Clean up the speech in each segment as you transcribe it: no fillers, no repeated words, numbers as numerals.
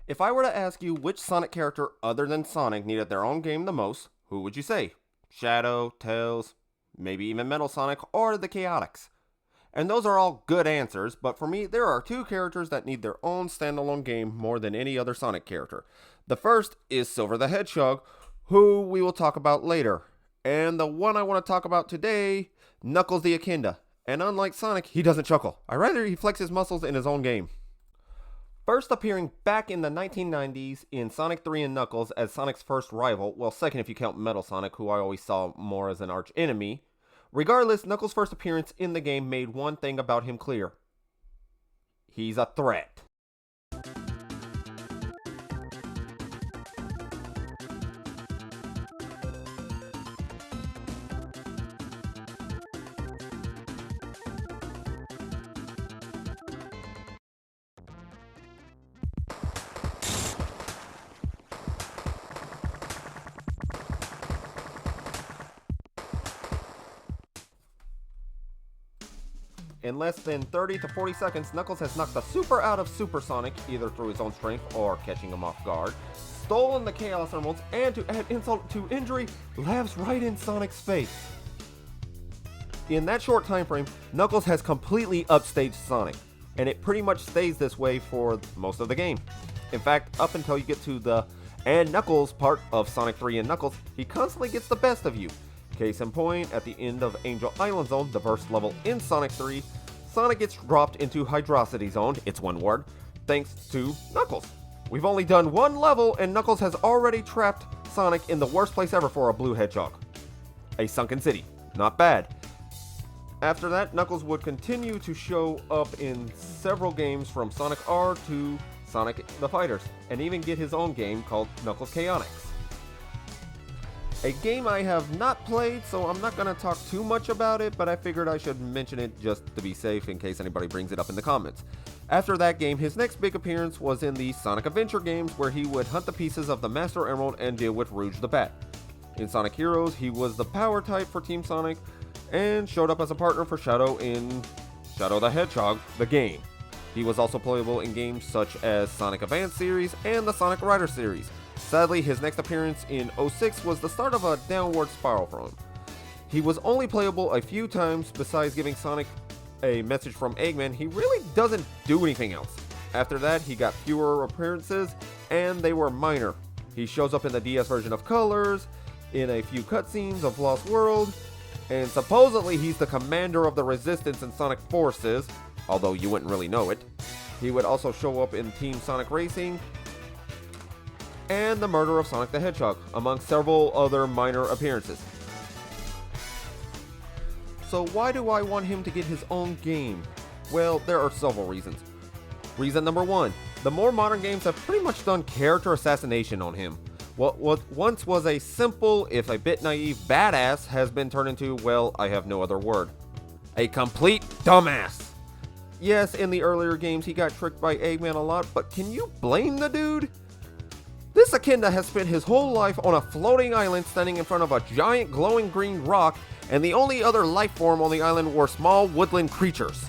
If I were to ask you which Sonic character other than Sonic needed their own game the most, who would you say? Shadow, Tails, maybe even Metal Sonic, or the Chaotix? And those are all good answers, but for me, there are two characters that need their own standalone game more than any other Sonic character. The first is Silver the Hedgehog, who we will talk about later. And the one I want to talk about today, Knuckles the Echidna. And unlike Sonic, he doesn't chuckle. I rather he flexes muscles in his own game. First appearing back in the 1990s in Sonic 3 and Knuckles as Sonic's first rival, well, second if you count Metal Sonic, who I always saw more as an arch enemy. Regardless, Knuckles' first appearance in the game made one thing about him clear. He's a threat. In less than 30 to 40 seconds, Knuckles has knocked the Super out of Super Sonic, either through his own strength or catching him off guard, stolen the Chaos Emeralds, and to add insult to injury, laughs right in Sonic's face. In that short time frame, Knuckles has completely upstaged Sonic, and it pretty much stays this way for most of the game. In fact, up until you get to the and Knuckles part of Sonic 3 and Knuckles, he constantly gets the best of you. Case in point, at the end of Angel Island Zone, the first level in Sonic 3, Sonic gets dropped into Hydrocity Zone, it's one word, thanks to Knuckles. We've only done one level and Knuckles has already trapped Sonic in the worst place ever for a blue hedgehog. A sunken city. Not bad. After that, Knuckles would continue to show up in several games from Sonic R to Sonic the Fighters, and even get his own game called Knuckles Chaotix. A game I have not played, so I'm not going to talk too much about it, but I figured I should mention it just to be safe in case anybody brings it up in the comments. After that game, his next big appearance was in the Sonic Adventure games, where he would hunt the pieces of the Master Emerald and deal with Rouge the Bat. In Sonic Heroes, he was the power type for Team Sonic, and showed up as a partner for Shadow in Shadow the Hedgehog, the game. He was also playable in games such as Sonic Advance series and the Sonic Rider series. Sadly, his next appearance in 06 was the start of a downward spiral for him. He was only playable a few times. Besides giving Sonic a message from Eggman, he really doesn't do anything else. After that, he got fewer appearances, and they were minor. He shows up in the DS version of Colors, in a few cutscenes of Lost World, and supposedly he's the commander of the Resistance in Sonic Forces, although you wouldn't really know it. He would also show up in Team Sonic Racing, and the murder of Sonic the Hedgehog, among several other minor appearances. So why do I want him to get his own game? Well, there are several reasons. Reason number one, the more modern games have pretty much done character assassination on him. What once was a simple, if a bit naive, badass has been turned into, well, I have no other word, a complete dumbass. Yes, in the earlier games he got tricked by Eggman a lot, but can you blame the dude? This Echidna has spent his whole life on a floating island standing in front of a giant glowing green rock, and the only other life form on the island were small woodland creatures.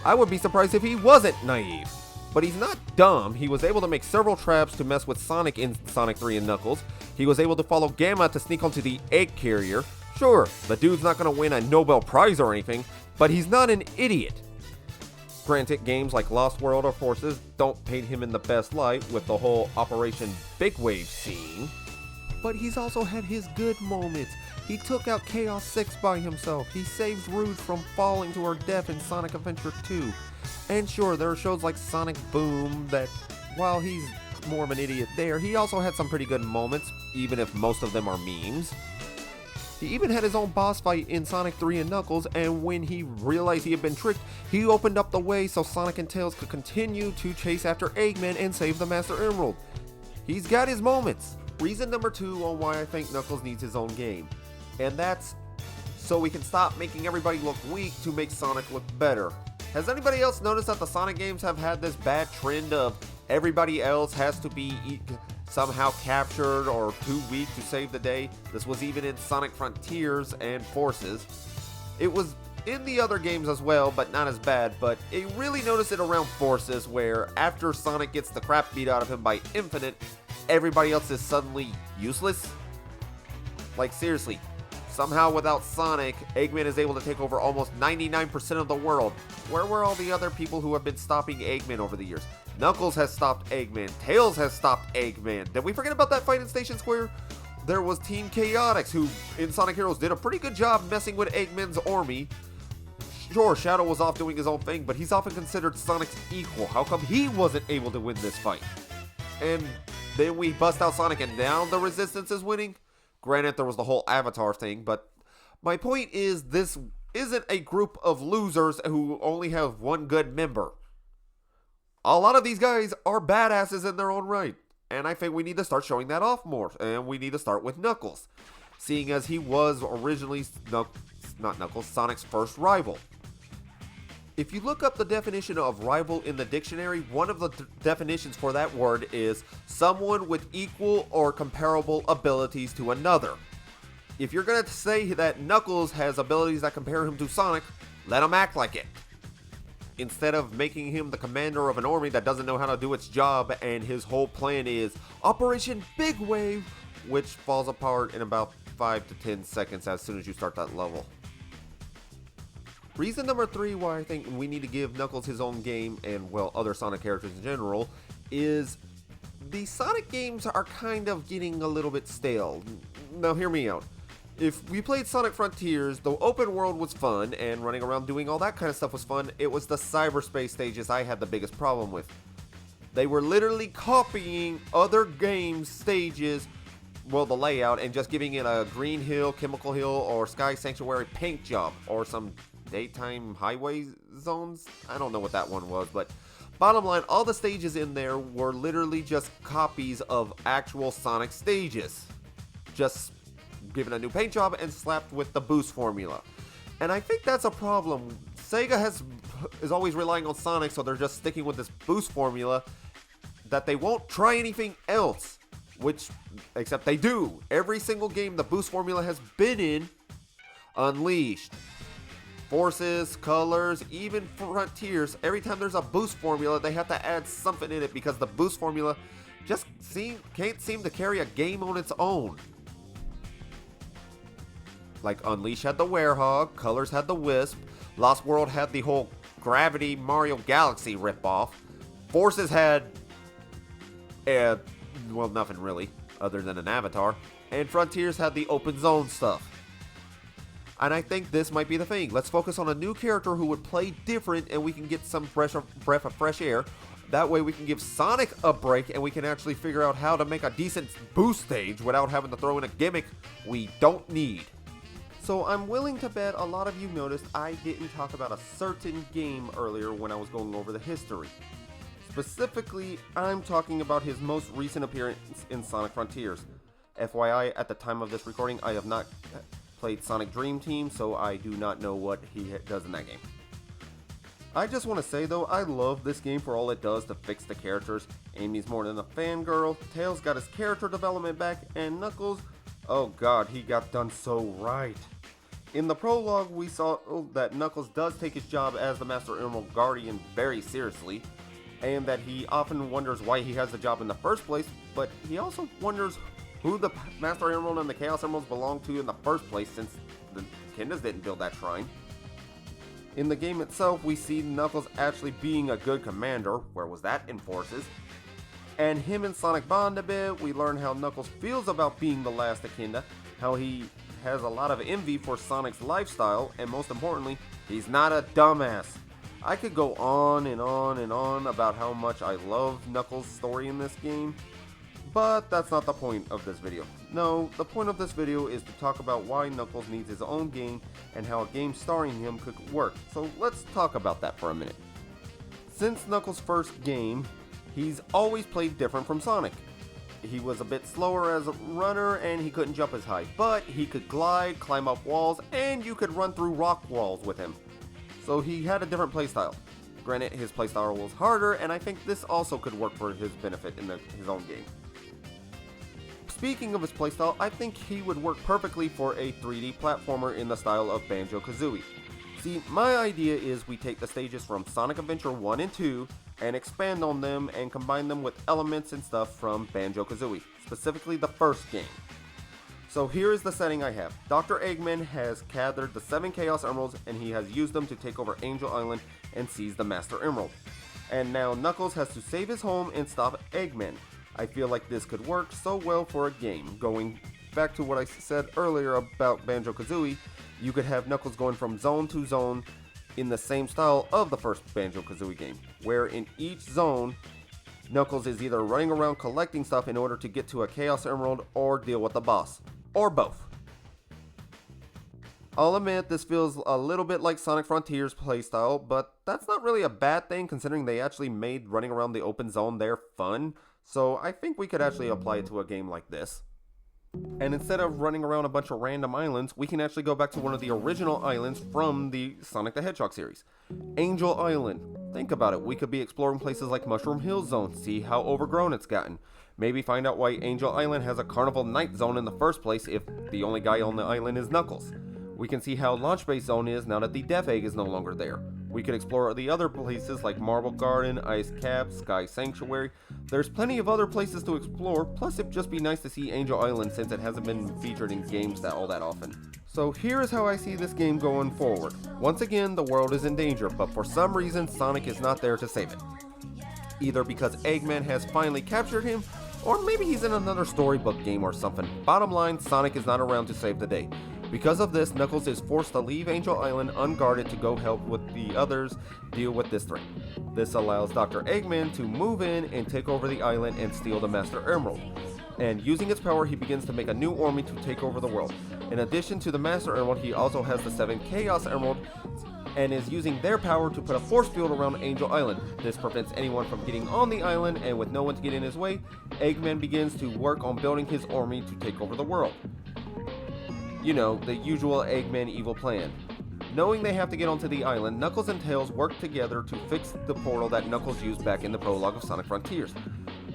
I would be surprised if he wasn't naive. But he's not dumb. He was able to make several traps to mess with Sonic in Sonic 3 and Knuckles. He was able to follow Gamma to sneak onto the egg carrier. Sure, the dude's not going to win a Nobel Prize or anything, but he's not an idiot. Granted, games like Lost World or Forces don't paint him in the best light with the whole Operation Big Wave scene, but he's also had his good moments. He took out Chaos 6 by himself. He saved Rouge from falling to her death in Sonic Adventure 2. And sure, there are shows like Sonic Boom that, while he's more of an idiot there, he also had some pretty good moments, even if most of them are memes. He even had his own boss fight in Sonic 3 and Knuckles, and when he realized he had been tricked, he opened up the way so Sonic and Tails could continue to chase after Eggman and save the Master Emerald. He's got his moments. Reason number two on why I think Knuckles needs his own game, and that's so we can stop making everybody look weak to make Sonic look better. Has anybody else noticed that the Sonic games have had this bad trend of everybody else has to be somehow captured or too weak to save the day? This was even in Sonic Frontiers and Forces. It in the other games as well, but not as bad, but I really noticed it around Forces, where after Sonic gets the crap beat out of him by Infinite, everybody else is suddenly useless. Like seriously, somehow without Sonic, Eggman is able to take over almost 99% of the world. Where were all the other people who have been stopping Eggman over the years? Knuckles has stopped Eggman, Tails has stopped Eggman. Did we forget about that fight in Station Square? There was Team Chaotix, who in Sonic Heroes did a pretty good job messing with Eggman's army. Sure, Shadow was off doing his own thing, but he's often considered Sonic's equal. How come he wasn't able to win this fight? And then we bust out Sonic and now the Resistance is winning? Granted, there was the whole Avatar thing, but my point is this isn't a group of losers who only have one good member. A lot of these guys are badasses in their own right, and I think we need to start showing that off more, and we need to start with Knuckles, seeing as he was originally, not Knuckles, Sonic's first rival. If you look up the definition of rival in the dictionary, one of the definitions for that word is someone with equal or comparable abilities to another. If you're going to say that Knuckles has abilities that compare him to Sonic, let him act like it. Instead of making him the commander of an army that doesn't know how to do its job and his whole plan is Operation Big Wave, which falls apart in about 5 to 10 seconds as soon as you start that level. Reason number 3 why I think we need to give Knuckles his own game, and well, other Sonic characters in general, is the Sonic games are kind of getting a little bit stale. Now hear me out. If we played Sonic Frontiers, the open world was fun, and running around doing all that kind of stuff was fun. It was the cyberspace stages I had the biggest problem with. They were literally copying other games' stages, well, the layout, and just giving it a Green Hill, Chemical Hill, or Sky Sanctuary paint job, or some daytime highway zones. I don't know what that one was, but bottom line, all the stages in there were literally just copies of actual Sonic stages, just given a new paint job and slapped with the boost formula. And I think that's a problem. Sega is always relying on Sonic, so they're just sticking with this boost formula that they won't try anything else, which, except they do. Every single game the boost formula has been in, Unleashed, Forces, Colors, even Frontiers, every time there's a boost formula, they have to add something in it because the boost formula just can't seem to carry a game on its own. Like Unleashed had the Werehog, Colors had the Wisp, Lost World had the whole Gravity Mario Galaxy ripoff, Forces had, well, nothing really, other than an avatar, and Frontiers had the open zone stuff. And I think this might be the thing. Let's focus on a new character who would play different and we can get some breath of fresh air. That way we can give Sonic a break and we can actually figure out how to make a decent boost stage without having to throw in a gimmick we don't need. So I'm willing to bet a lot of you noticed I didn't talk about a certain game earlier when I was going over the history. Specifically, I'm talking about his most recent appearance in Sonic Frontiers. FYI, at the time of this recording, I have not played Sonic Dream Team, so I do not know what he does in that game. I just want to say though, I love this game for all it does to fix the characters. Amy's more than a fangirl, Tails got his character development back, and Knuckles, oh god, he got done so right. In the prologue, we saw that Knuckles does take his job as the Master Emerald Guardian very seriously, and that he often wonders why he has the job in the first place, but he also wonders who the Master Emerald and the Chaos Emeralds belong to in the first place, since the Echidnas didn't build that shrine. In the game itself, we see Knuckles actually being a good commander. Where was that in Forces? And him and Sonic bond a bit. We learn how Knuckles feels about being the last Echidna, how he has a lot of envy for Sonic's lifestyle, and most importantly, he's not a dumbass. I could go on and on and on about how much I love Knuckles' story in this game, but that's not the point of this video. No, the point of this video is to talk about why Knuckles needs his own game and how a game starring him could work. So let's talk about that for a minute. Since Knuckles' first game, he's always played different from Sonic. He was a bit slower as a runner and he couldn't jump as high, but he could glide, climb up walls, and you could run through rock walls with him. So he had a different playstyle. Granted, his playstyle was harder, and I think this also could work for his benefit in his own game. Speaking of his playstyle, I think he would work perfectly for a 3D platformer in the style of Banjo-Kazooie. See, my idea is we take the stages from Sonic Adventure 1 and 2 and expand on them and combine them with elements and stuff from Banjo-Kazooie, specifically the first game. So here is the setting I have. Dr. Eggman has gathered the 7 Chaos Emeralds and he has used them to take over Angel Island and seize the Master Emerald. And now Knuckles has to save his home and stop Eggman. I feel like this could work so well for a game. Going back to what I said earlier about Banjo-Kazooie, you could have Knuckles going from zone to zone in the same style of the first Banjo-Kazooie game, where in each zone, Knuckles is either running around collecting stuff in order to get to a Chaos Emerald or deal with the boss, or both. I'll admit this feels a little bit like Sonic Frontiers playstyle, but that's not really a bad thing considering they actually made running around the open zone there fun, so I think we could actually apply it to a game like this. And instead of running around a bunch of random islands, we can actually go back to one of the original islands from the Sonic the Hedgehog series. Angel Island. Think about it, we could be exploring places like Mushroom Hill Zone, see how overgrown it's gotten. Maybe find out why Angel Island has a Carnival Night Zone in the first place if the only guy on the island is Knuckles. We can see how Launch Base Zone is now that the Death Egg is no longer there. We could explore the other places like Marble Garden, Ice Cap, Sky Sanctuary. There's plenty of other places to explore, plus it'd just be nice to see Angel Island since it hasn't been featured in games all that often. So here is how I see this game going forward. Once again, the world is in danger, but for some reason Sonic is not there to save it. Either because Eggman has finally captured him, or maybe he's in another storybook game or something. Bottom line, Sonic is not around to save the day. Because of this, Knuckles is forced to leave Angel Island unguarded to go help with the others deal with this threat. This allows Dr. Eggman to move in and take over the island and steal the Master Emerald. And using its power, he begins to make a new army to take over the world. In addition to the Master Emerald, he also has the 7 Chaos Emeralds and is using their power to put a force field around Angel Island. This prevents anyone from getting on the island, and with no one to get in his way, Eggman begins to work on building his army to take over the world. You know, the usual Eggman evil plan. Knowing they have to get onto the island, Knuckles and Tails work together to fix the portal that Knuckles used back in the prologue of Sonic Frontiers.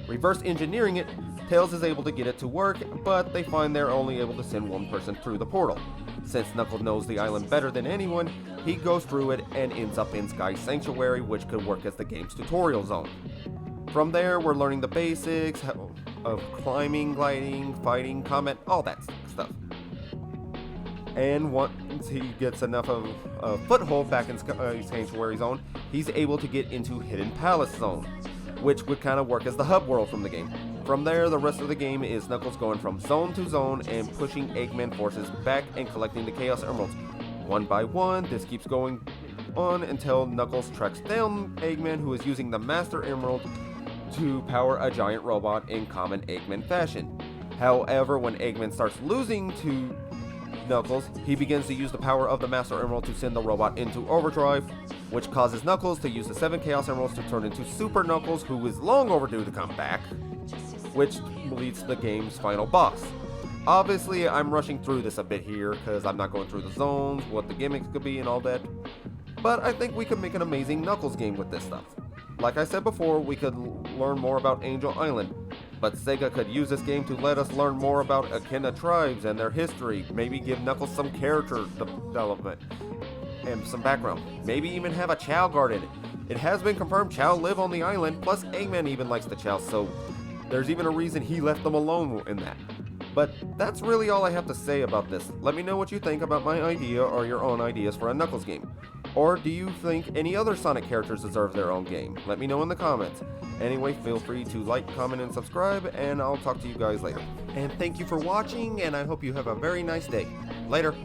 Reverse engineering it, Tails is able to get it to work, but they find they're only able to send one person through the portal. Since Knuckles knows the island better than anyone, he goes through it and ends up in Sky Sanctuary, which could work as the game's tutorial zone. From there, we're learning the basics of climbing, gliding, fighting, combat, all that stuff. And once he gets enough of a foothold back in Sanctuary Zone, he's able to get into Hidden Palace Zone, which would kind of work as the hub world from the game. From there, the rest of the game is Knuckles going from zone to zone and pushing Eggman forces back and collecting the Chaos Emeralds. One by one, this keeps going on until Knuckles tracks down Eggman, who is using the Master Emerald to power a giant robot in common Eggman fashion. However, when Eggman starts losing to Knuckles, he begins to use the power of the Master Emerald to send the robot into overdrive, which causes Knuckles to use the 7 Chaos Emeralds to turn into Super Knuckles, who is long overdue to come back, which leads to the game's final boss. Obviously, I'm rushing through this a bit here because I'm not going through the zones, what the gimmicks could be and all that, but I think we could make an amazing Knuckles game with this stuff. Like I said before, we could learn more about Angel Island, but Sega could use this game to let us learn more about echidna tribes and their history, maybe give Knuckles some character development and some background, maybe even have a Chow guard in it. It has been confirmed Chow live on the island, plus Eggman even likes the Chow, so there's even a reason he left them alone in that. But that's really all I have to say about this. Let me know what you think about my idea or your own ideas for a Knuckles game. Or do you think any other Sonic characters deserve their own game? Let me know in the comments. Anyway, feel free to like, comment, and subscribe, and I'll talk to you guys later. And thank you for watching, and I hope you have a very nice day. Later.